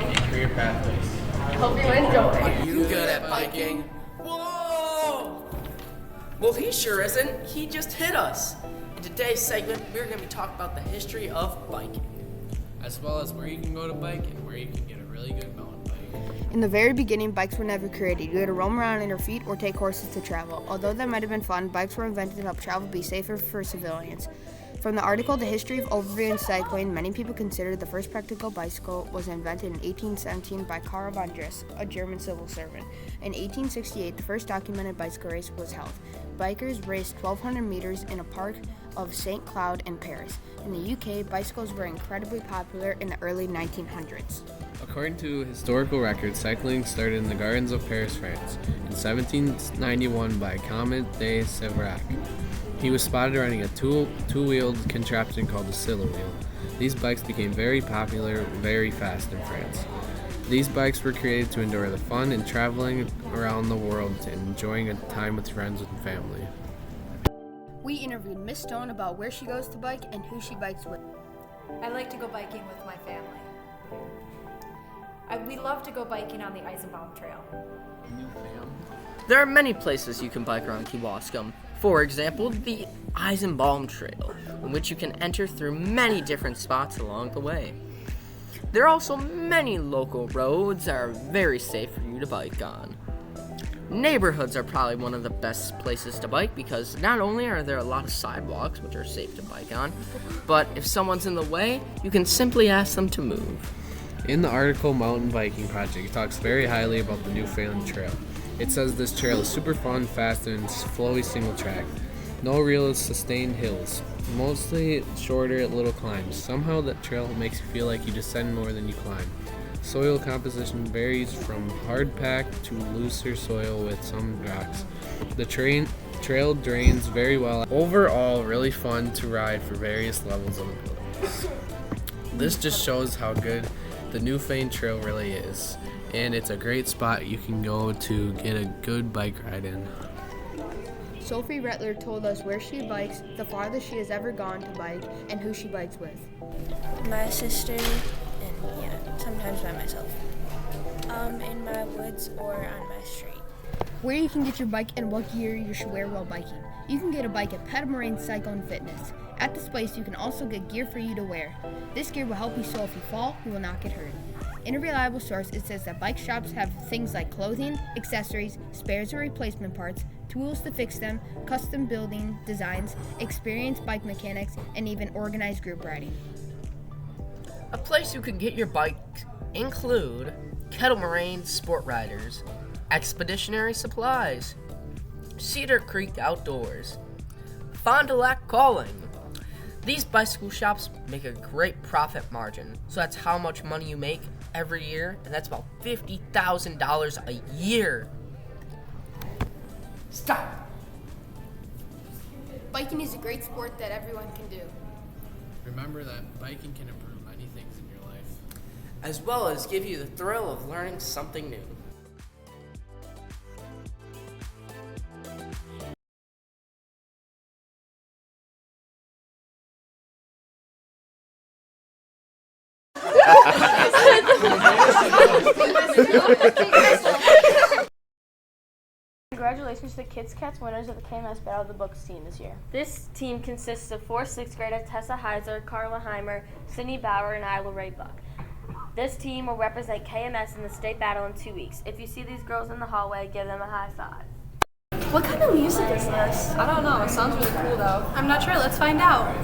and career pathways. Hope you enjoy. Are you good at biking? Whoa! Well, he sure isn't. He just hit us. In today's segment, we're going to be talking about the history of biking. As well as where you can go to bike and where you can get a really good mountain bike. In the very beginning, bikes were never created. You had to roam around on your feet or take horses to travel. Although that might have been fun, bikes were invented to help travel be safer for civilians. From the article, The History of Overview and Cycling, many people consider the first practical bicycle was invented in 1817 by Karl von Drais, a German civil servant. In 1868, the first documented bicycle race was held. Bikers raced 1,200 meters in a park of St. Cloud in Paris. In the UK, bicycles were incredibly popular in the early 1900s. According to historical records, cycling started in the gardens of Paris, France, in 1791 by Comte de Séverac. He was spotted riding a two-wheeled contraption called the Silla wheel. These bikes became very popular very fast in France. These bikes were created to endure the fun and traveling around the world and enjoying a time with friends and family. We interviewed Miss Stone about where she goes to bike and who she bikes with. I like to go biking with my family. We love to go biking on the Eisenbaum Trail. There are many places you can bike around Kewaskum. For example, the Eisenbaum Trail, in which you can enter through many different spots along the way. There are also many local roads that are very safe for you to bike on. Neighborhoods are probably one of the best places to bike because not only are there a lot of sidewalks which are safe to bike on, but if someone's in the way, you can simply ask them to move. In the article Mountain Biking Project, it talks very highly about the Newfoundland Trail. It says this trail is super fun, fast, and flowy single track. No real sustained hills, mostly shorter little climbs. Somehow that trail makes you feel like you descend more than you climb. Soil composition varies from hard packed to looser soil with some rocks. The trail drains very well. Overall, really fun to ride for various levels of abilities. This just shows how good the Newfoundland Trail really is, and it's a great spot you can go to get a good bike ride in. Sophie Rettler told us where she bikes, the farthest she has ever gone to bike, and who she bikes with. My sister, and sometimes by myself. In my woods or on my street. Where you can get your bike and what gear you should wear while biking. You can get a bike at Petamarine Cycle and Fitness. At this place, you can also get gear for you to wear. This gear will help you so if you fall, you will not get hurt. In a reliable source, it says that bike shops have things like clothing, accessories, spares or replacement parts, tools to fix them, custom building designs, experienced bike mechanics, and even organized group riding. A place you can get your bike include Kettle Moraine Sport Riders, Expeditionary Supplies, Cedar Creek Outdoors, Fond du Lac Calling. These bicycle shops make a great profit margin, so that's how much money you make every year, and that's about $50,000 a year. Stop! Biking is a great sport that everyone can do. Remember that biking can improve many things in your life. As well as give you the thrill of learning something new. Congratulations to the Kids Cats winners of the KMS Battle of the Books team this year. This team consists of 4 6th graders Tessa Heiser, Carla Heimer, Sydney Bauer, and Isla Ray Buck. This team will represent KMS in the state battle in 2 weeks. If you see these girls in the hallway, give them a high five. What kind of music is this? I don't know. It sounds really cool though. I'm not sure. Let's find out.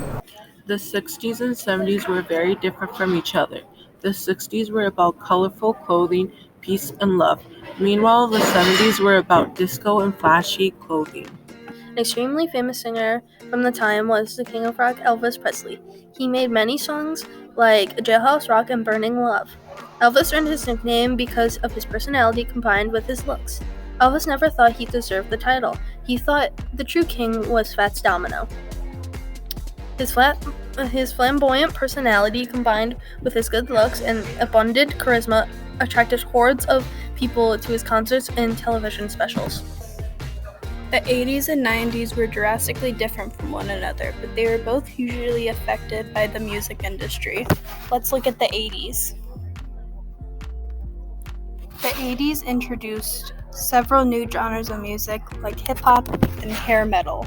The 60s and 70s were very different from each other. The 60s were about colorful clothing, peace, and love. Meanwhile, the 70s were about disco and flashy clothing. An extremely famous singer from the time was the King of Rock, Elvis Presley. He made many songs like Jailhouse Rock and Burning Love. Elvis earned his nickname because of his personality combined with his looks. Elvis never thought he deserved the title. He thought the true king was Fats Domino. His flamboyant personality combined with his good looks and abundant charisma attracted hordes of people to his concerts and television specials. The 80s and 90s were drastically different from one another, but they were both hugely affected by the music industry. Let's look at the 80s. The 80s introduced several new genres of music like hip hop and hair metal.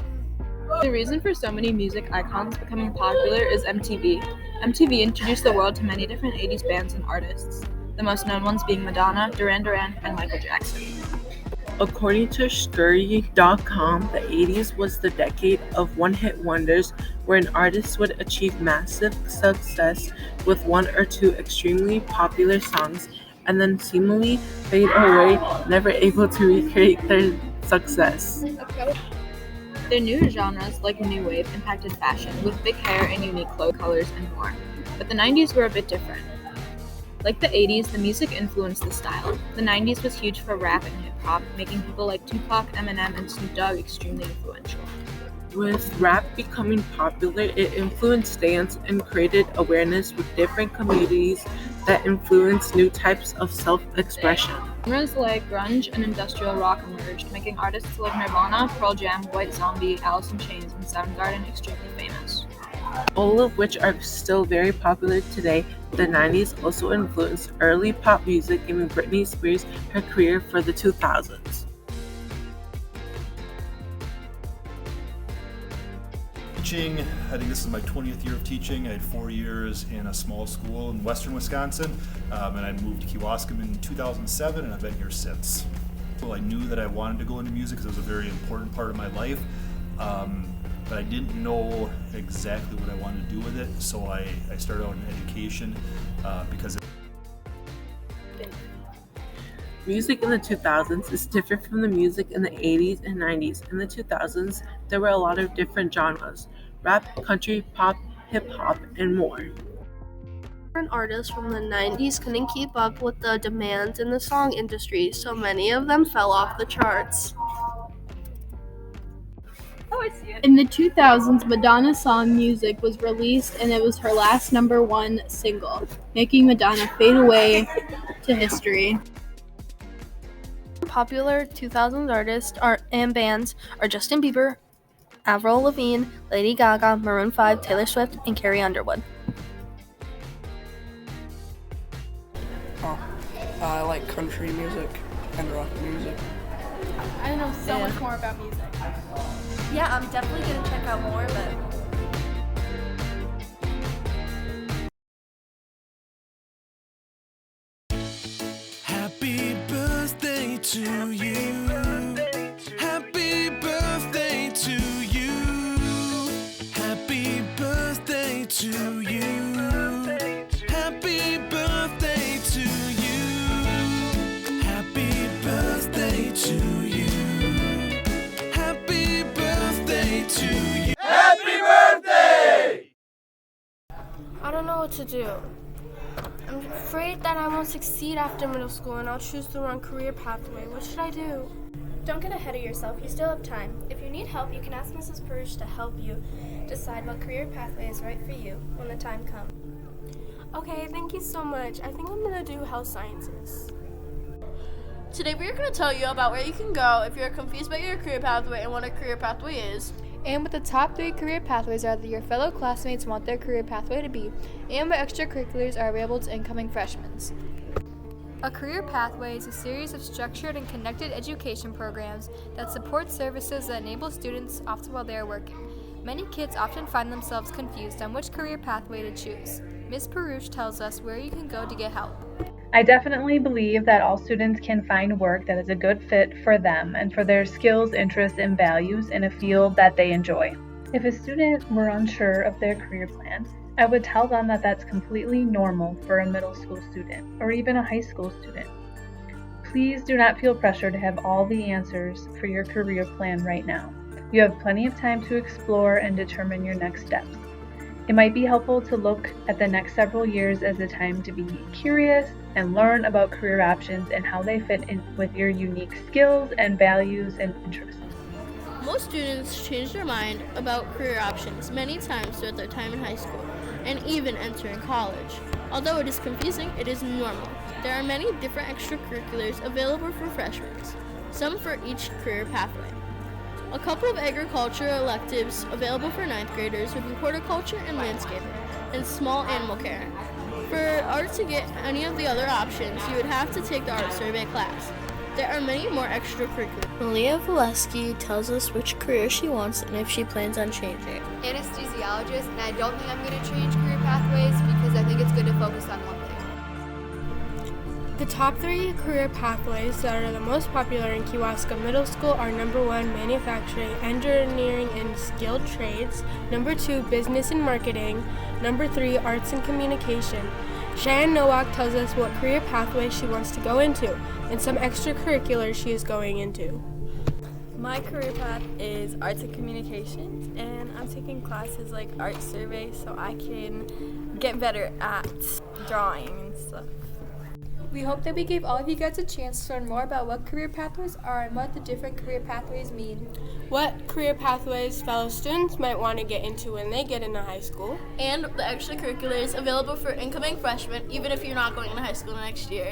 The reason for so many music icons becoming popular is MTV. MTV introduced the world to many different 80s bands and artists, the most known ones being Madonna, Duran Duran, and Michael Jackson. According to Scurry.com, the 80s was the decade of one-hit wonders where an artist would achieve massive success with one or two extremely popular songs and then seemingly fade away, never able to recreate their success. Their new genres, like New Wave, impacted fashion, with big hair and unique clothes, colors, and more. But the 90s were a bit different. Like the 80s, the music influenced the style. The 90s was huge for rap and hip-hop, making people like Tupac, Eminem, and Snoop Dogg extremely influential. With rap becoming popular, it influenced dance and created awareness with different communities that influenced new types of self-expression. Genres like grunge and industrial rock emerged, making artists like Nirvana, Pearl Jam, White Zombie, Alice in Chains, and Soundgarden extremely famous. All of which are still very popular today. The 90s also influenced early pop music, giving Britney Spears her career for the 2000s. Teaching, I think this is my 20th year of teaching. I had 4 years in a small school in western Wisconsin, and I moved to Kewaskum in 2007, and I've been here since. Well, I knew that I wanted to go into music because it was a very important part of my life, but I didn't know exactly what I wanted to do with it, so I started out in education because Music in the 2000s is different from the music in the 80s and 90s. In the 2000s, there were a lot of different genres: rap, country, pop, hip-hop, and more. Different artists from the 90s couldn't keep up with the demands in the song industry, so many of them fell off the charts. In the 2000s, Madonna's song Music was released and it was her last #1 single, making Madonna fade away to history. Popular 2000s artists and bands are Justin Bieber, Avril Lavigne, Lady Gaga, Maroon 5, Taylor Swift, and Carrie Underwood. I like country music and rock music. I know so much more about music. Yeah, I'm definitely gonna check out more, but Happy birthday to you. Happy birthday to you. Happy birthday to you. Happy birthday to you. Happy birthday to you. Happy birthday to you. Happy birthday! I don't know what to do. I'm afraid that I won't succeed after middle school and I'll choose the wrong career pathway. What should I do? don't get ahead of yourself. You still have time. If you need help, you can ask Mrs. Parrish to help you decide what career pathway is right for you when the time comes. Okay, thank you so much. I think I'm going to do health sciences. Today we are going to tell you about where you can go if you're confused about your career pathway and what a career pathway is. And what the top 3 career pathways are that your fellow classmates want their career pathway to be, and what extracurriculars are available to incoming freshmen. A career pathway is a series of structured and connected education programs that support services that enable students often while they are working. Many kids often find themselves confused on which career pathway to choose. Ms. Parouche tells us where you can go to get help. I definitely believe that all students can find work that is a good fit for them and for their skills, interests, and values in a field that they enjoy. If a student were unsure of their career plan, I would tell them that that's completely normal for a middle school student or even a high school student. Please do not feel pressure to have all the answers for your career plan right now. You have plenty of time to explore and determine your next steps. It might be helpful to look at the next several years as a time to be curious and learn about career options and how they fit in with your unique skills and values and interests. Most students change their mind about career options many times throughout their time in high school and even entering college. Although it is confusing, it is normal. There are many different extracurriculars available for freshmen, some for each career pathway. A couple of agriculture electives available for 9th graders would be horticulture and landscaping, and small animal care. For art to get any of the other options, you would have to take the art survey class. There are many more extracurriculars. Malia Valesky tells us which career she wants and if she plans on changing. Anesthesiologist, and I don't think I'm going to change career pathways because I think it's good to focus on one thing. The top 3 career pathways that are the most popular in Kewaskum Middle School are number 1, manufacturing, engineering, and skilled trades, number 2, business and marketing, number 3, arts and communication. Cheyenne Nowak tells us what career pathway she wants to go into and some extracurriculars she is going into. My career path is arts and communications, and I'm taking classes like art survey so I can get better at drawing and stuff. We hope that we gave all of you guys a chance to learn more about what career pathways are and what the different career pathways mean. What career pathways fellow students might want to get into when they get into high school. And the extracurriculars available for incoming freshmen, even if you're not going into high school next year.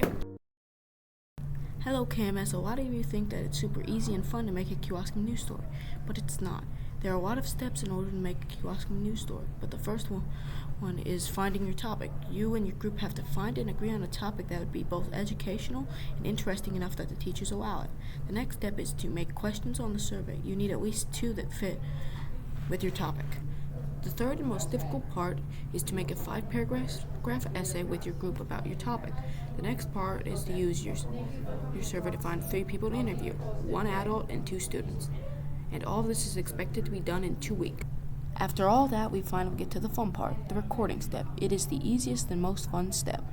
Hello KMS, a lot of you think that it's super easy and fun to make a Kewaskum news story, but it's not. There are a lot of steps in order to make a Kewaskum news story, but the first one is finding your topic. You and your group have to find and agree on a topic that would be both educational and interesting enough that the teachers allow it. The next step is to make questions on the survey. You need at least 2 that fit with your topic. The third and most difficult part is to make a 5-paragraph essay with your group about your topic. The next part is to use your survey to find 3 people to interview, 1 adult and 2 students. And all of this is expected to be done in 2 weeks. After all that, we finally get to the fun part, the recording step. It is the easiest and most fun step.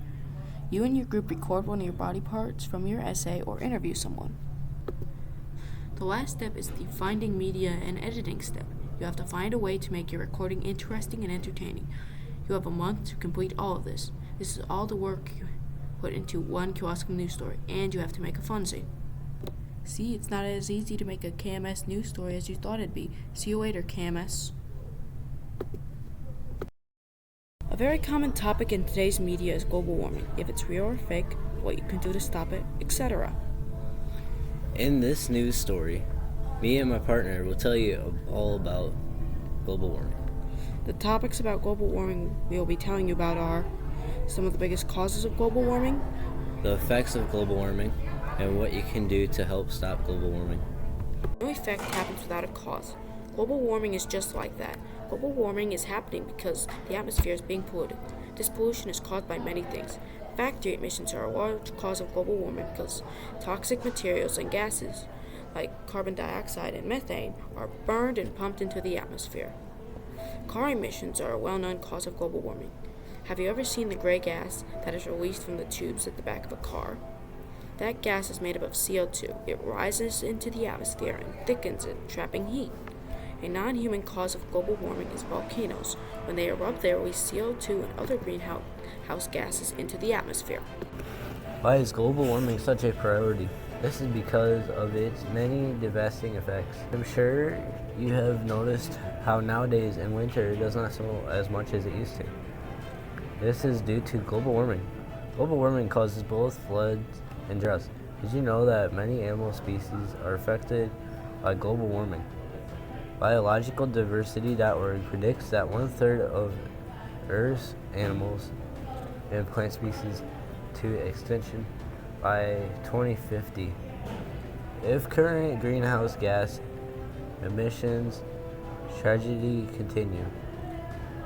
You and your group record one of your body parts from your essay or interview someone. The last step is the finding media and editing step. You have to find a way to make your recording interesting and entertaining. You have a month to complete all of this. This is all the work you put into one Kewaskum news story, and you have to make a funzine. See, it's not as easy to make a KMS news story as you thought it'd be. See you later, KMS. A very common topic in today's media is global warming. If it's real or fake, what you can do to stop it, etc. In this news story, me and my partner will tell you all about global warming. The topics about global warming we will be telling you about are some of the biggest causes of global warming, the effects of global warming, and what you can do to help stop global warming. No effect happens without a cause. Global warming is just like that. Global warming is happening because the atmosphere is being polluted. This pollution is caused by many things. Factory emissions are a large cause of global warming because toxic materials and gases like carbon dioxide and methane are burned and pumped into the atmosphere. Car emissions are a well-known cause of global warming. Have you ever seen the gray gas that is released from the tubes at the back of a car? That gas is made up of CO2. It rises into the atmosphere and thickens it, trapping heat. A non-human cause of global warming is volcanoes. When they erupt, they release CO2 and other greenhouse gases into the atmosphere. Why is global warming such a priority? This is because of its many devastating effects. I'm sure you have noticed how nowadays in winter it does not snow as much as it used to. This is due to global warming. Global warming causes both floods and droughts. Did you know that many animal species are affected by global warming? Biologicaldiversity.org predicts that 1/3 of Earth's animals and plant species to extinction by 2050. If current greenhouse gas emissions tragedy continue,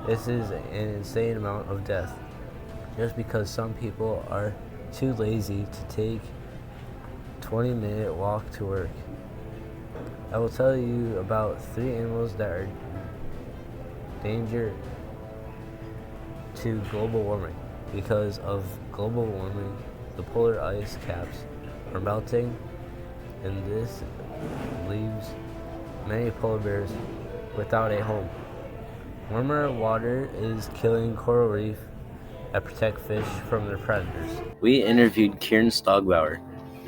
this is an insane amount of death, just because some people are too lazy to take 20-minute walk to work. I will tell you about 3 animals that are danger to global warming. Because of global warming, the polar ice caps are melting, and this leaves many polar bears without a home. Warmer water is killing coral reef that protect fish from their predators. We interviewed Kieran Stogbauer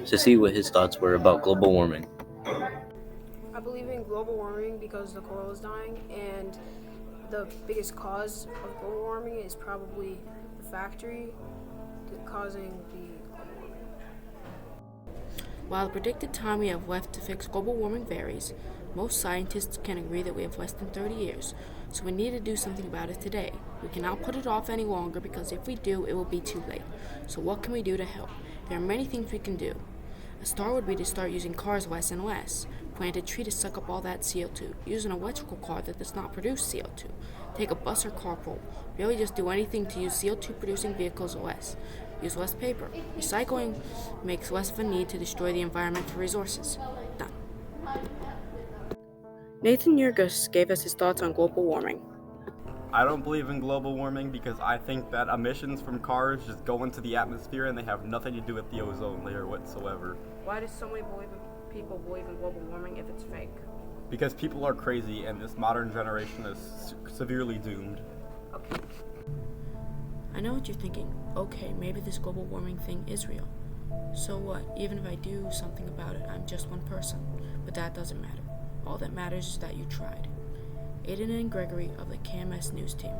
to see what his thoughts were about global warming. I believe in global warming because the coral is dying, and the biggest cause of global warming is probably the factory causing the global warming. While the predicted time we have left to fix global warming varies, most scientists can agree that we have less than 30 years. So we need to do something about it today. We cannot put it off any longer because if we do, it will be too late. So what can we do to help? There are many things we can do. A start would be to start using cars less and less. Plant a tree to suck up all that CO2. Use an electrical car that does not produce CO2. Take a bus or carpool. Really just do anything to use CO2 producing vehicles less. Use less paper. Recycling makes less of a need to destroy the environment for resources. Done. Nathan Yurgis gave us his thoughts on global warming. I don't believe in global warming because I think that emissions from cars just go into the atmosphere and they have nothing to do with the ozone layer whatsoever. Why do so many people believe in global warming if it's fake? Because people are crazy and this modern generation is severely doomed. Okay. I know what you're thinking. Okay, maybe this global warming thing is real. So what? Even if I do something about it, I'm just one person. But that doesn't matter. All that matters is that you tried. Aiden and Gregory of the KMS news team.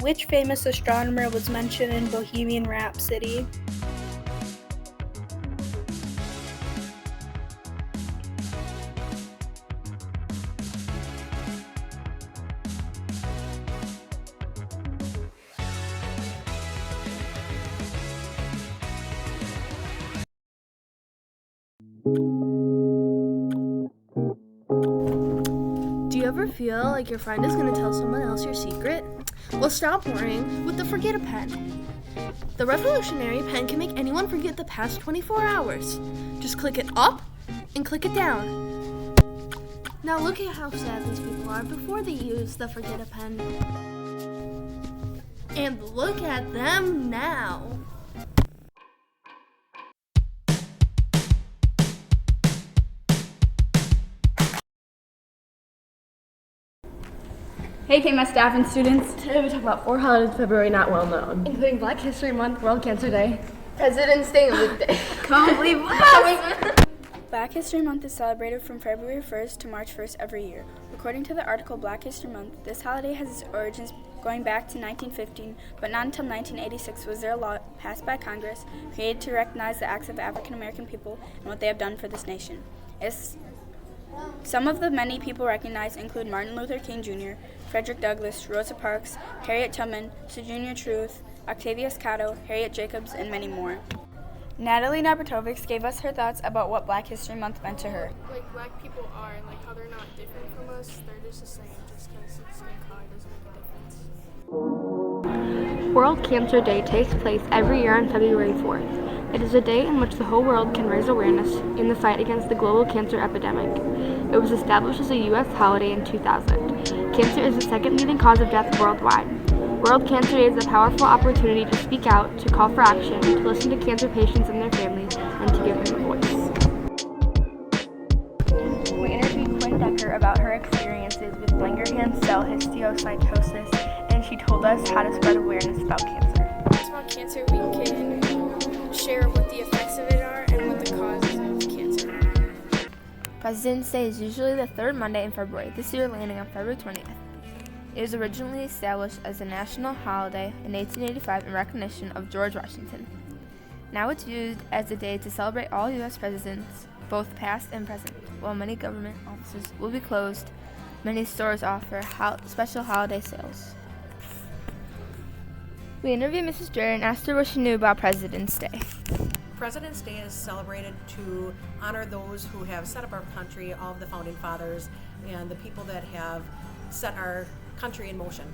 Which famous astronomer was mentioned in Bohemian Rhapsody? Do you ever feel like your friend is going to tell someone else your secret? Well, stop worrying with the Forget a Pen. The revolutionary pen can make anyone forget the past 24 hours. Just click it up and click it down. Now look at how sad these people are before they use the Forget a Pen. And look at them now. Hey KMS staff and students, today we talk about 4 holidays in February not well known, including Black History Month, World Cancer Day, President's Day, and Leap Day. Can't believe what? Black History Month is celebrated from February 1st to March 1st every year. According to the article Black History Month, this holiday has its origins going back to 1915, but not until 1986 was there a law passed by Congress created to recognize the acts of African American people and what they have done for this nation. Some of the many people recognized include Martin Luther King Jr., Frederick Douglass, Rosa Parks, Harriet Tubman, Sojourner Truth, Octavia Scotto, Harriet Jacobs, and many more. Natalie Nabratovics gave us her thoughts about what Black History Month meant to her. Like Black people are, and like how they're not different from us, they're just the same, just because it's skin color doesn't make a difference. World Cancer Day takes place every year on February 4th. It is a day in which the whole world can raise awareness in the fight against the global cancer epidemic. It was established as a U.S. holiday in 2000. Cancer is the second leading cause of death worldwide. World Cancer Day is a powerful opportunity to speak out, to call for action, to listen to cancer patients and their families, and to give them a voice. We interviewed Quinn Decker about her experiences with Langerhans cell histiocytosis, and she told us how to spread awareness about cancer. About cancer, we can share what the effects of it are and what the causes of cancer are. President's Day is usually the third Monday in February, this year landing on February 20th. It was originally established as a national holiday in 1885 in recognition of George Washington. Now it's used as a day to celebrate all U.S. presidents, both past and present. While many government offices will be closed, many stores offer special holiday sales. We interviewed Mrs. Dre and asked her what she knew about President's Day. President's Day is celebrated to honor those who have set up our country, all of the founding fathers, and the people that have set our country in motion.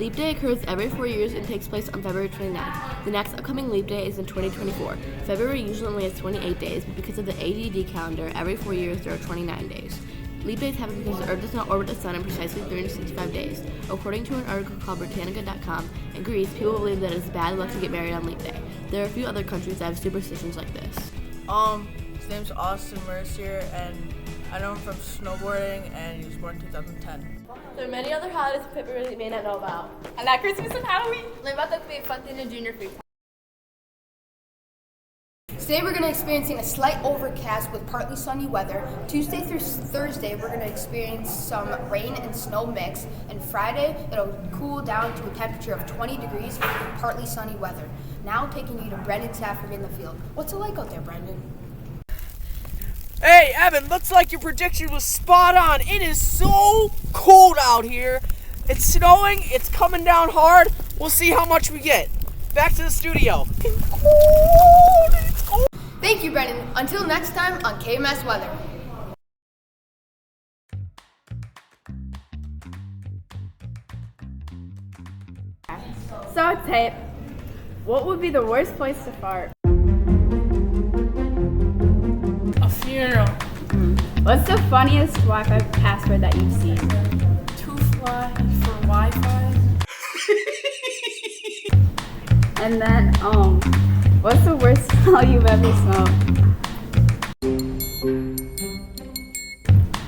Leap Day occurs every 4 years and takes place on February 29th. The next upcoming Leap Day is in 2024. February usually only has 28 days, but because of the ADD calendar, every 4 years there are 29 days. Leap days happen because the Earth does not orbit the Sun in precisely 365 days. According to an article called Britannica.com, in Greece, people believe that it's bad luck to get married on Leap Day. There are a few other countries that have superstitions like this. His name's Austin Mercier, and I know him from snowboarding, and he was born in 2010. There are many other holidays in February that you may not know about. I like Christmas and Halloween. Learn about that could be a fun thing to junior free. Today we're going to experience a slight overcast with partly sunny weather. Tuesday through Thursday we're going to experience some rain and snow mix. And Friday it'll cool down to a temperature of 20 degrees with partly sunny weather. Now taking you to Brendan Safford in the field. What's it like out there, Brendan? Hey, Evan, looks like your prediction was spot on. It is so cold out here. It's snowing, it's coming down hard. We'll see how much we get. Back to the studio. It's cold. Thank you, Brendan. Until next time on KMS Weather. So, tape. What would be the worst place to fart? A funeral. What's the funniest Wi-Fi password that you've seen? Too fly for Wi-Fi. And then, what's the worst smell you've ever smelled?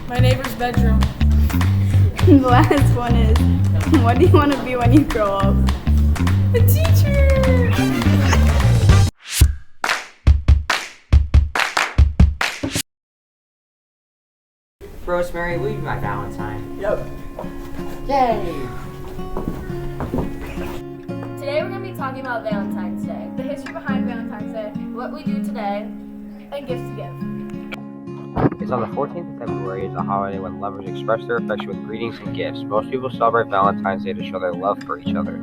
My neighbor's bedroom. The last one is, what do you want to be when you grow up? A teacher. Rosemary, will you be my Valentine? Yep. Yay! Today we're going to be talking about Valentine's Day, the history behind Valentine's Day, what we do today, and gifts to give. It's on the 14th of February. It's a holiday when lovers express their affection with greetings and gifts. Most people celebrate Valentine's Day to show their love for each other.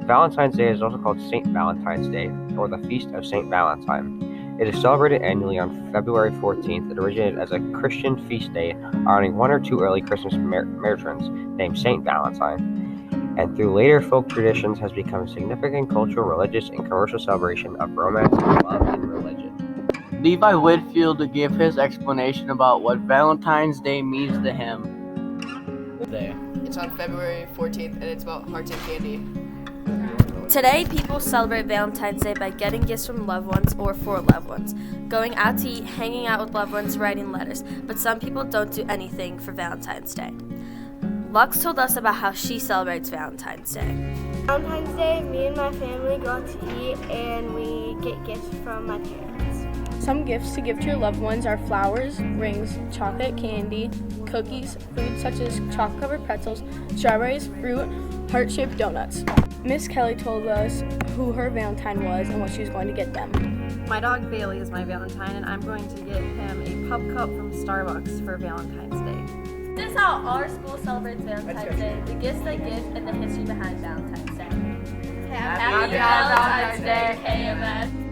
Valentine's Day is also called St. Valentine's Day, or the Feast of St. Valentine. It is celebrated annually on February 14th. It originated as a Christian feast day, honoring one or two early Christmas matrons named St. Valentine, and through later folk traditions has become a significant cultural, religious, and commercial celebration of romance, love, and religion. Levi Whitfield gave his explanation about what Valentine's Day means to him. It's on February 14th, and it's about hearts and candy. Today, people celebrate Valentine's Day by getting gifts from loved ones or for loved ones, going out to eat, hanging out with loved ones, writing letters, but some people don't do anything for Valentine's Day. Lux told us about how she celebrates Valentine's Day. Valentine's Day, me and my family go out to eat and we get gifts from my parents. Some gifts to give to your loved ones are flowers, rings, chocolate candy, cookies, food such as chocolate-covered pretzels, strawberries, fruit, heart-shaped donuts. Miss Kelly told us who her Valentine was and what she was going to get them. My dog Bailey is my Valentine, and I'm going to get him a pup cup from Starbucks for Valentine's Day. This is how our school celebrates Valentine's Day, the gifts they give, and the history behind Valentine's Day. Happy Valentine's Day, KMS!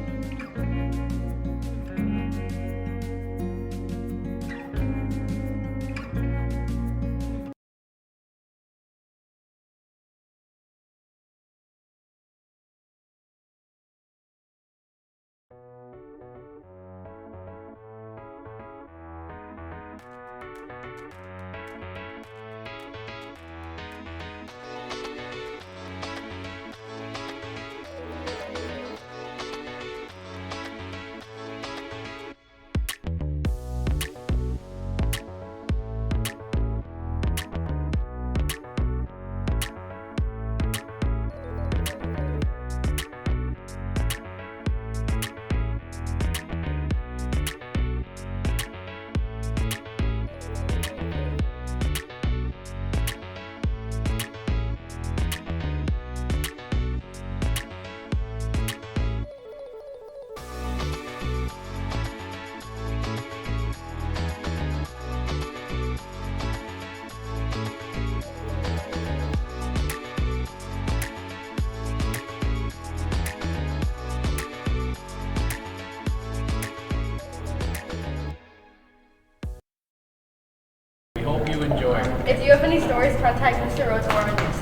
We hope you enjoy. If you have any stories, contact Mr. Rhodes or our news.